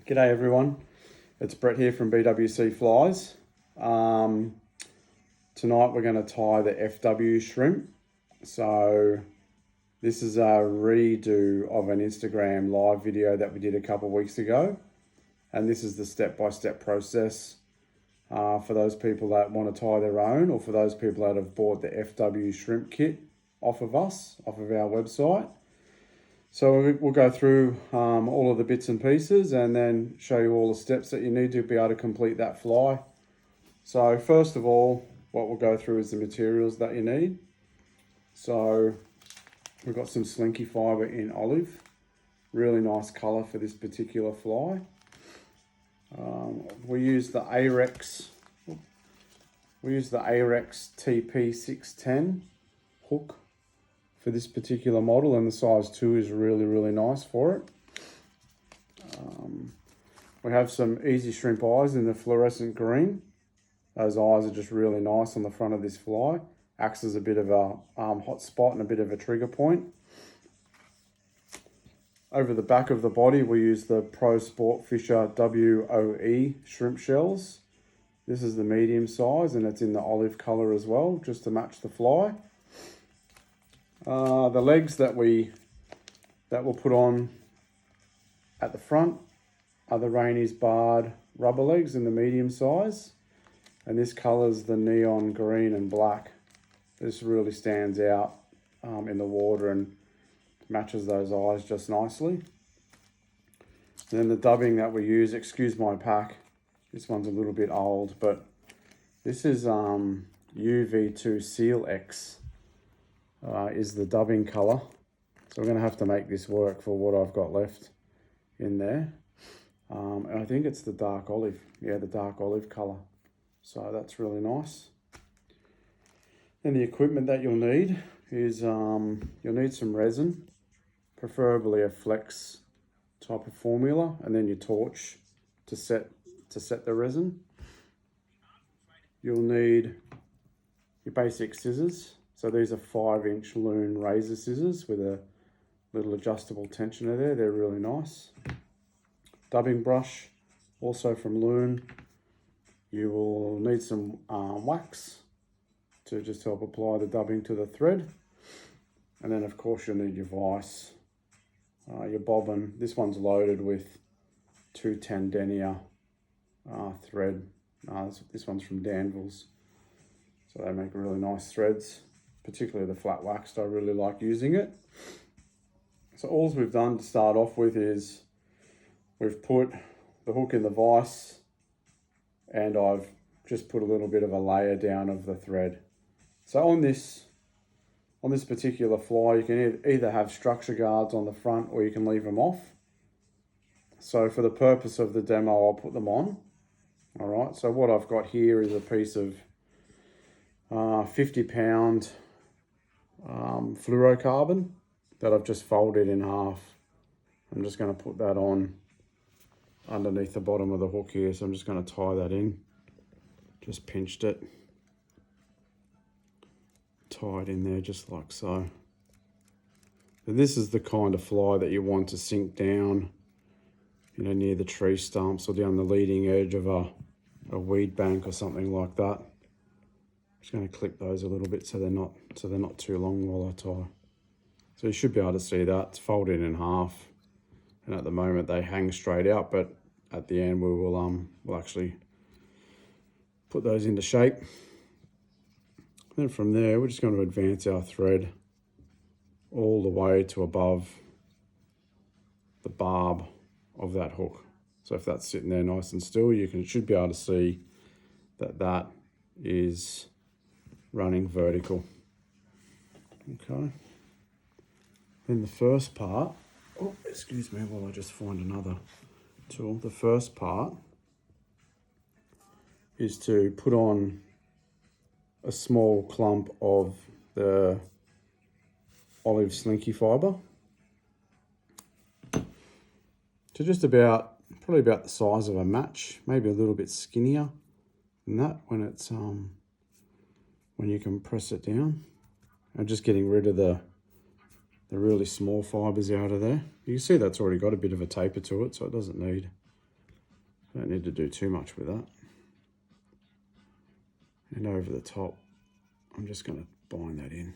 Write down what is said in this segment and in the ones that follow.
G'day everyone, it's Brett here from BWCflies. Tonight we're going to tie the FW shrimp. So this is a redo of an Instagram live video that we did a couple of weeks ago. And this is the step-by-step process for those people that want to tie their own, or for those people that have bought the FW shrimp kit off of our website. So we'll go through all of the bits and pieces and then show you all the steps that you need to be able to complete that fly. So first of all, what we'll go through is the materials that you need. So we've got some slinky fibre in olive, really nice colour for this particular fly. We use the Arex TP610 hook for this particular model, and the size 2 is really nice for it. We have some easy shrimp eyes in the fluorescent green. Those eyes are just really nice on the front of this fly. Acts as a bit of a hot spot and a bit of a trigger point. Over the back of the body, we use the Pro Sport Fisher WOE shrimp shells. This is the medium size and it's in the olive colour as well, just to match the fly. The legs that we'll put on at the front are the Rainey's barred rubber legs in the medium size, and this colour's the neon green and black. This really stands out in the water and matches those eyes just nicely. And then the dubbing that we use, excuse my pack, this one's a little bit old, but this is UV2 Seal X. Is the dubbing colour. So we're going to have to make this work for what I've got left in there. And I think it's the dark olive. Yeah, the dark olive colour. So that's really nice. Then the equipment that you'll need is you'll need some resin, preferably a flex type of formula, and then your torch to set the resin. You'll need your basic scissors. So these are 5-inch Loon razor scissors with a little adjustable tensioner there. They're really nice. Dubbing brush, also from Loon. You will need some wax to just help apply the dubbing to the thread. And then of course you'll need your vise, your bobbin. This one's loaded with 210 denier thread. This one's from Danville's. So they make really nice threads. Particularly the flat waxed, I really like using it. So all we've done to start off with is we've put the hook in the vise and I've just put a little bit of a layer down of the thread. So on this particular fly, you can either have structure guards on the front or you can leave them off. So for the purpose of the demo, I'll put them on. All right, so what I've got here is a piece of 50-pound fluorocarbon that I've just folded in half. I'm just going to put that on underneath the bottom of the hook here, so I'm just going to tie that in. Just pinched it, tie it in there just like so. And this is the kind of fly that you want to sink down, you know, near the tree stumps or down the leading edge of a weed bank or something like that. Just going to clip those a little bit so they're not too long while I tie. So you should be able to see that. It's folded in half, and at the moment they hang straight out, but at the end we'll actually put those into shape. Then from there we're just going to advance our thread all the way to above the barb of that hook. So if that's sitting there nice and still, should be able to see that is running vertical. Okay. Then the first part, oh, excuse me while I just find another tool. The first part is to put on a small clump of the olive slinky fibre to just probably about the size of a match, maybe a little bit skinnier than that when it's when you can press it down. I'm just getting rid of the really small fibres out of there. You can see that's already got a bit of a taper to it, so it doesn't need Don't need to do too much with that. And over the top, I'm just going to bind that in.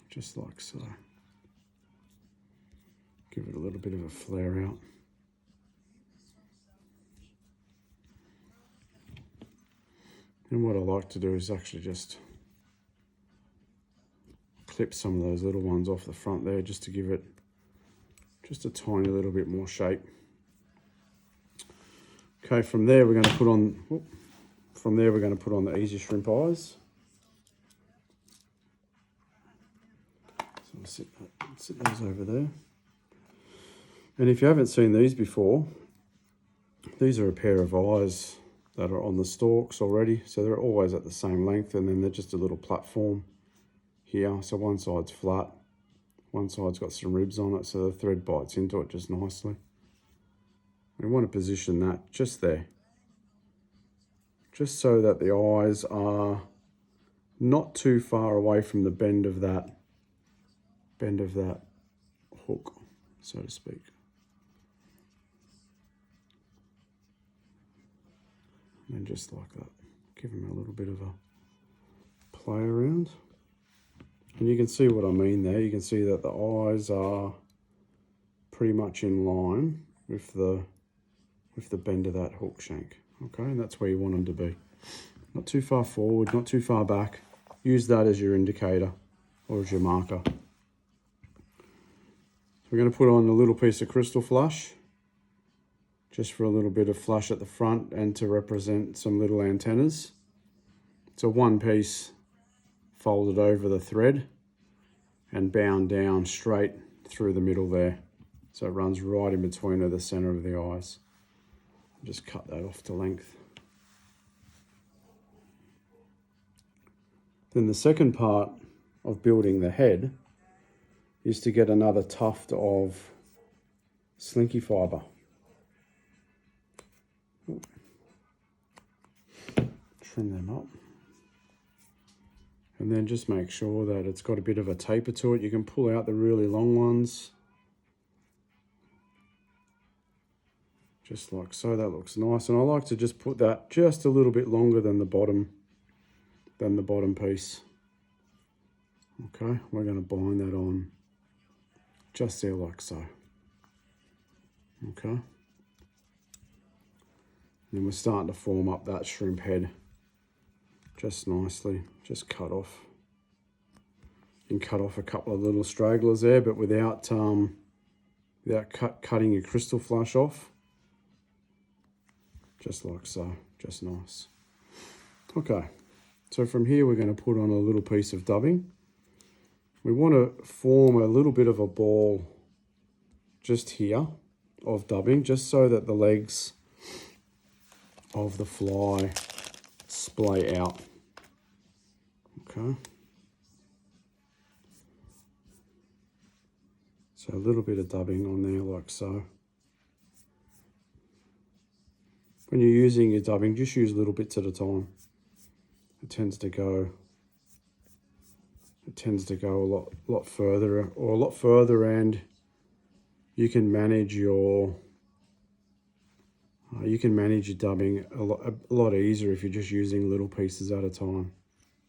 Just like so. Give it a little bit of a flare out. And what I like to do is actually just clip some of those little ones off the front there, just to give it just a tiny little bit more shape. Okay, from there we're going to put on the easy shrimp eyes. So I'll sit those over there. And if you haven't seen these before, these are a pair of eyes that are on the stalks already. So they're always at the same length, and then they're just a little platform here. So one side's flat, one side's got some ribs on it, so the thread bites into it just nicely. We want to position that just there, just so that the eyes are not too far away from the bend of that hook, so to speak. And just like that, give them a little bit of a play around. And you can see what I mean there. You can see that the eyes are pretty much in line with the bend of that hook shank. Okay, and that's where you want them to be. Not too far forward, not too far back. Use that as your indicator or as your marker. So we're going to put on a little piece of crystal flush, just for a little bit of flush at the front and to represent some little antennas. So one piece folded over the thread and bound down straight through the middle there. So it runs right in between the center of the eyes. Just cut that off to length. Then the second part of building the head is to get another tuft of slinky fiber. Trim them up. And then just make sure that it's got a bit of a taper to it. You can pull out the really long ones. Just like so, that looks nice. And I like to just put that just a little bit longer than the bottom piece. Okay, we're going to bind that on just there like so. Okay. Then we're starting to form up that shrimp head just nicely. Just cut off. You can cut off a couple of little stragglers there, but without cutting your crystal flush off. Just like so, just nice. Okay, so from here we're going to put on a little piece of dubbing. We want to form a little bit of a ball just here of dubbing, just so that the legs of the fly splay out. Okay. So a little bit of dubbing on there like so. When you're using your dubbing, just use little bits at a time. It tends to go a lot further, and you can manage your dubbing a lot easier if you're just using little pieces at a time.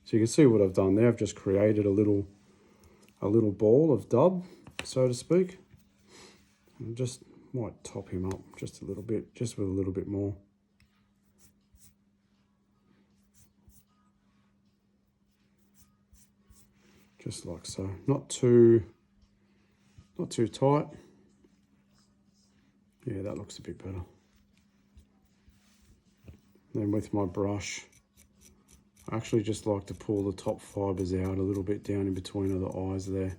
So you can see what I've done there. I've just created a little ball of dub, so to speak. And just might top him up just a little bit, just with a little bit more. Just like so. Not too tight. Yeah, that looks a bit better. Then with my brush, I actually just like to pull the top fibers out a little bit down in between the eyes there.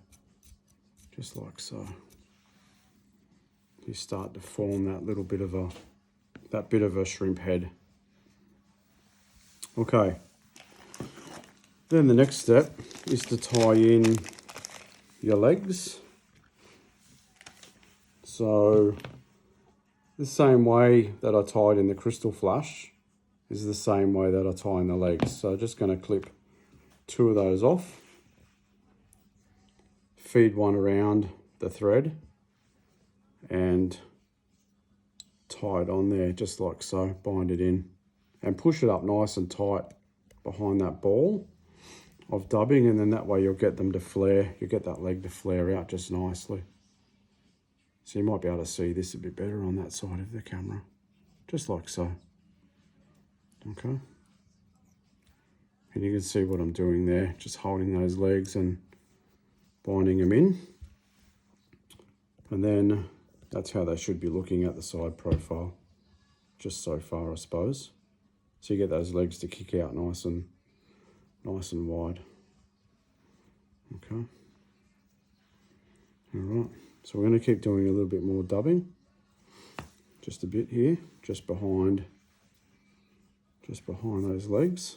Just like so. You start to form that little bit of a shrimp head. Okay. Then the next step is to tie in your legs. So the same way that I tied in the crystal flush is the same way that I tie in the legs. So I'm just going to clip 2 of those off, feed one around the thread, and tie it on there just like so, bind it in and push it up nice and tight behind that ball of dubbing, and then that way you'll get them to flare, you'll get that leg to flare out just nicely. So you might be able to see this a bit better on that side of the camera, just like so. Okay. And you can see what I'm doing there, just holding those legs and binding them in. And then that's how they should be looking at the side profile, just so far, I suppose. So you get those legs to kick out nice and wide. Okay. All right. So we're going to keep doing a little bit more dubbing, just a bit here, just behind those legs.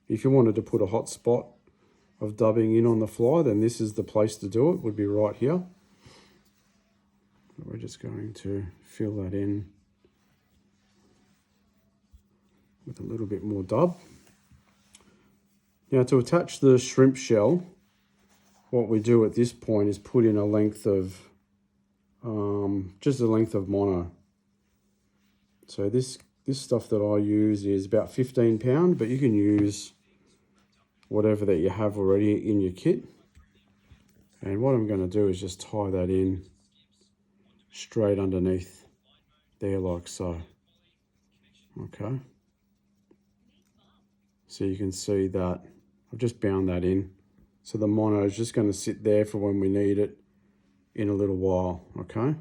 If you wanted to put a hot spot of dubbing in on the fly, then this is the place to do it, would be right here. We're just going to fill that in with a little bit more dub. Now to attach the shrimp shell, what we do at this point is put in a length of, just a length of mono. So this stuff that I use is about 15 pound, but you can use whatever that you have already in your kit. And what I'm going to do is just tie that in straight underneath there like so. Okay. So you can see that I've just bound that in. So the mono is just going to sit there for when we need it in a little while. Okay.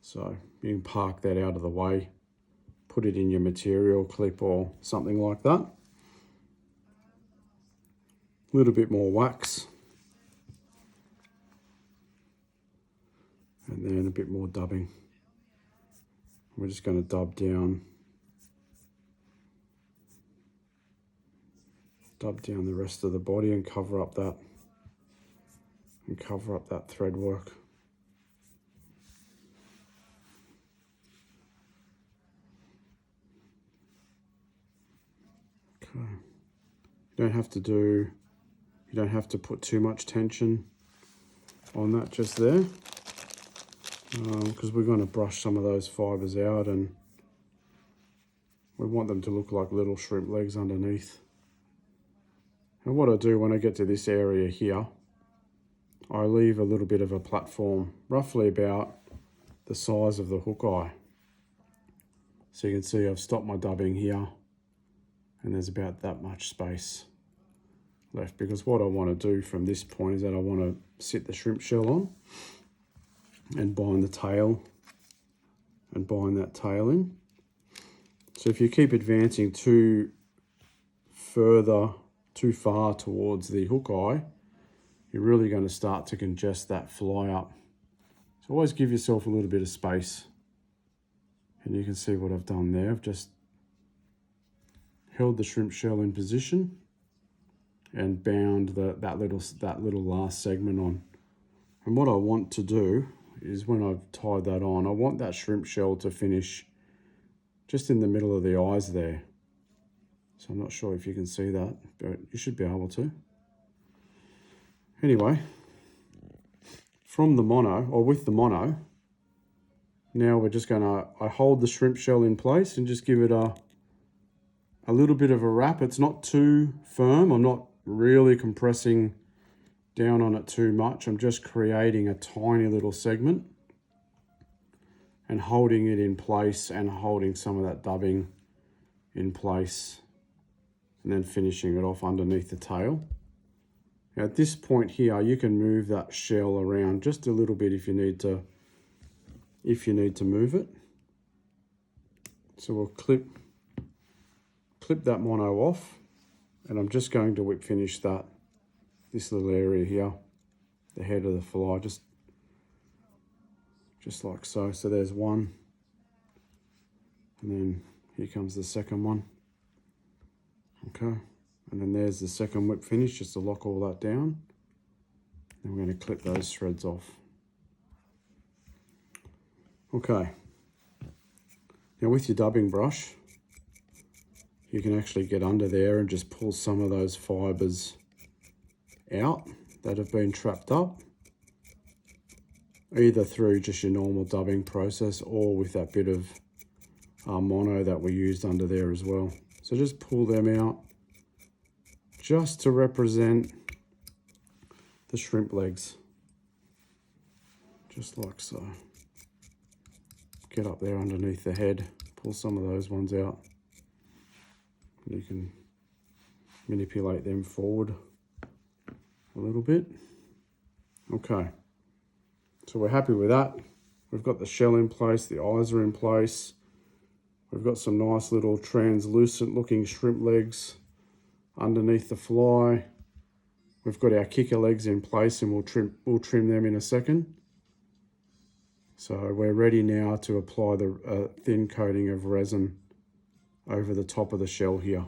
So you can park that out of the way, put it in your material clip or something like that. A little bit more wax. And then a bit more dubbing. We're just going to dub down the rest of the body and cover up that thread work. Okay. You don't have to put too much tension on that just there, because we're going to brush some of those fibers out and we want them to look like little shrimp legs underneath. And what I do when I get to this area here, I leave a little bit of a platform, roughly about the size of the hook eye. So you can see I've stopped my dubbing here and there's about that much space left, because what I want to do from this point is that I want to sit the shrimp shell on and bind the tail and bind that tail in. So if you keep advancing too far towards the hook eye, you're really going to start to congest that fly up. So always give yourself a little bit of space. And you can see what I've done there. I've just held the shrimp shell in position and bound that little last segment on. And what I want to do is, when I've tied that on, I want that shrimp shell to finish just in the middle of the eyes there. So I'm not sure if you can see that, but you should be able to. Anyway, from the mono, or with the mono, now we're just I hold the shrimp shell in place and just give it a little bit of a wrap. It's not too firm. I'm not really compressing down on it too much. I'm just creating a tiny little segment and holding it in place and holding some of that dubbing in place, and then finishing it off underneath the tail. Now at this point here, you can move that shell around just a little bit if you need to move it. So we'll clip that mono off, and I'm just going to whip finish this little area here, the head of the fly, just like so. So there's one, and then here comes the second one. Okay, and then there's the second whip finish, just to lock all that down. Then we're going to clip those threads off. Okay, now with your dubbing brush, you can actually get under there and just pull some of those fibers out that have been trapped up. either through just your normal dubbing process or with that bit of mono that we used under there as well. So just pull them out just to represent the shrimp legs, just like so. Get up there underneath the head, pull some of those ones out. You can manipulate them forward a little bit. Okay, so we're happy with that. We've got the shell in place, the eyes are in place. We've got some nice little translucent looking shrimp legs underneath the fly. We've got our kicker legs in place and we'll trim them in a second. So we're ready now to apply the thin coating of resin over the top of the shell here.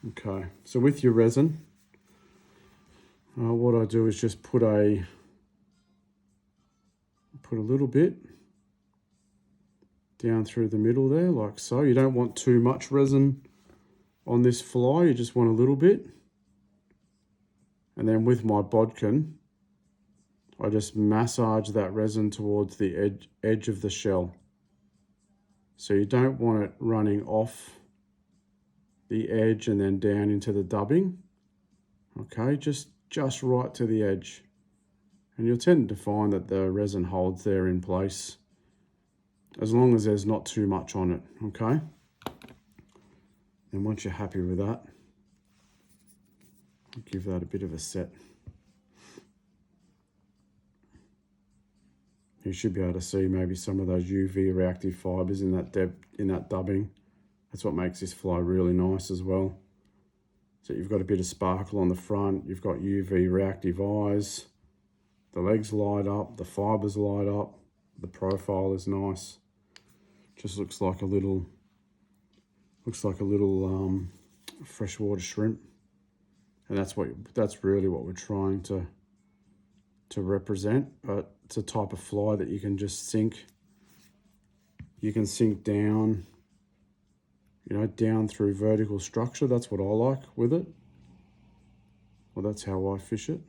Okay, so with your resin, what I do is just put a little bit down through the middle there, like so. You don't want too much resin on this fly, you just want a little bit. And then with my bodkin, I just massage that resin towards the edge of the shell. So you don't want it running off the edge and then down into the dubbing. Okay, just right to the edge. And you'll tend to find that the resin holds there in place as long as there's not too much on it, okay? And once you're happy with that, give that a bit of a set. You should be able to see maybe some of those UV reactive fibers in that dubbing. That's what makes this fly really nice as well. So you've got a bit of sparkle on the front, you've got UV reactive eyes, the legs light up, the fibers light up, the profile is nice. Just looks like a little freshwater shrimp. And that's really what we're trying to represent. It's a type of fly that you can just sink. You can sink down, down through vertical structure. That's what I like with it. Well, that's how I fish it.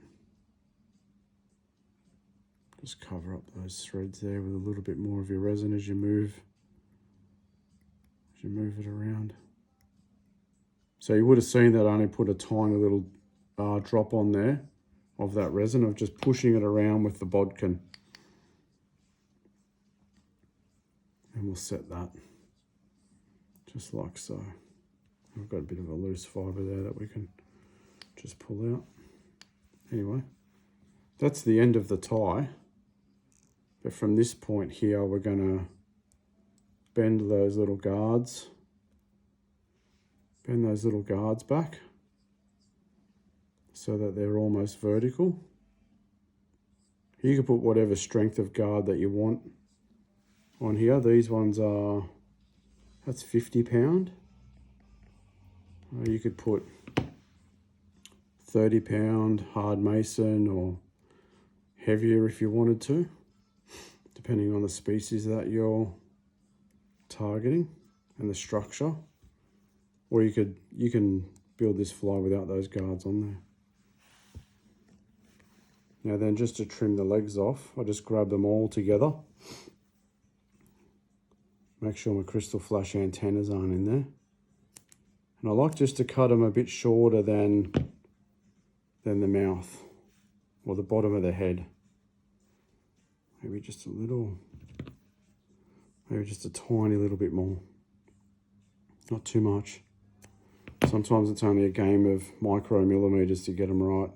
Just cover up those threads there with a little bit more of your resin as you move it around. So you would have seen that I only put a tiny little drop on there of that resin, of just pushing it around with the bodkin. And we'll set that just like so. I've got a bit of a loose fibre there that we can just pull out. Anyway, that's the end of the tie. But from this point here, we're going to bend those little guards. Bend those little guards back so that they're almost vertical. You can put whatever strength of guard that you want on here. These ones are, that's 50 pound. You could put 30 pound hard mason or heavier if you wanted to, depending on the species that you're targeting and the structure. Or you can build this fly without those guards on there. Now then, just to trim the legs off, I just grab them all together. Make sure my crystal flash antennas aren't in there. And I like just to cut them a bit shorter than the mouth or the bottom of the head. Maybe just a little, maybe just a tiny little bit more. Not too much. Sometimes it's only a game of micromillimeters to get them right.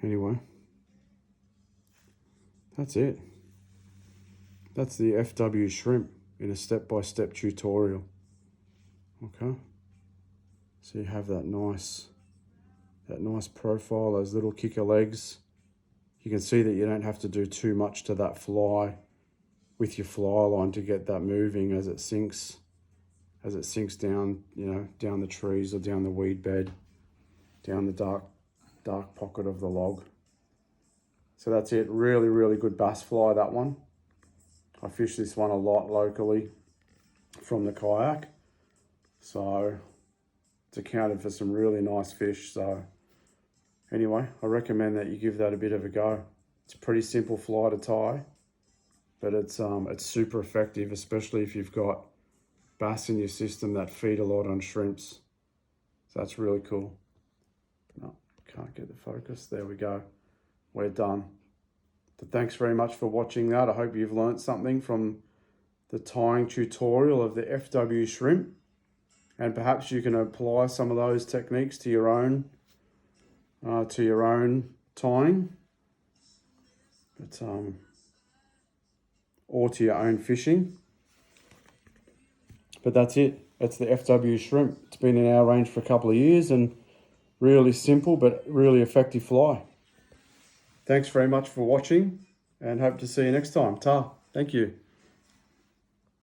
Anyway, that's it. That's the FW shrimp in a step-by-step tutorial. Okay, so you have that nice profile, those little kicker legs. You can see that you don't have to do too much to that fly with your fly line to get that moving as it sinks down, down the trees or down the weed bed, down the dark pocket of the log. So that's it. Really, really good bass fly, that one. I fish this one a lot locally from the kayak. So it's accounted for some really nice fish. So anyway, I recommend that you give that a bit of a go. It's a pretty simple fly to tie, but it's super effective, especially if you've got bass in your system that feed a lot on shrimps. So that's really cool. No, can't get the focus. There we go. We're done. But thanks very much for watching that. I hope you've learned something from the tying tutorial of the FW shrimp, and perhaps you can apply some of those techniques to your own tying, but or to your own fishing. But that's it. It's the FW shrimp. It's been in our range for a couple of years and really simple but really effective fly. Thanks very much for watching and hope to see you next time. Ta. Thank you.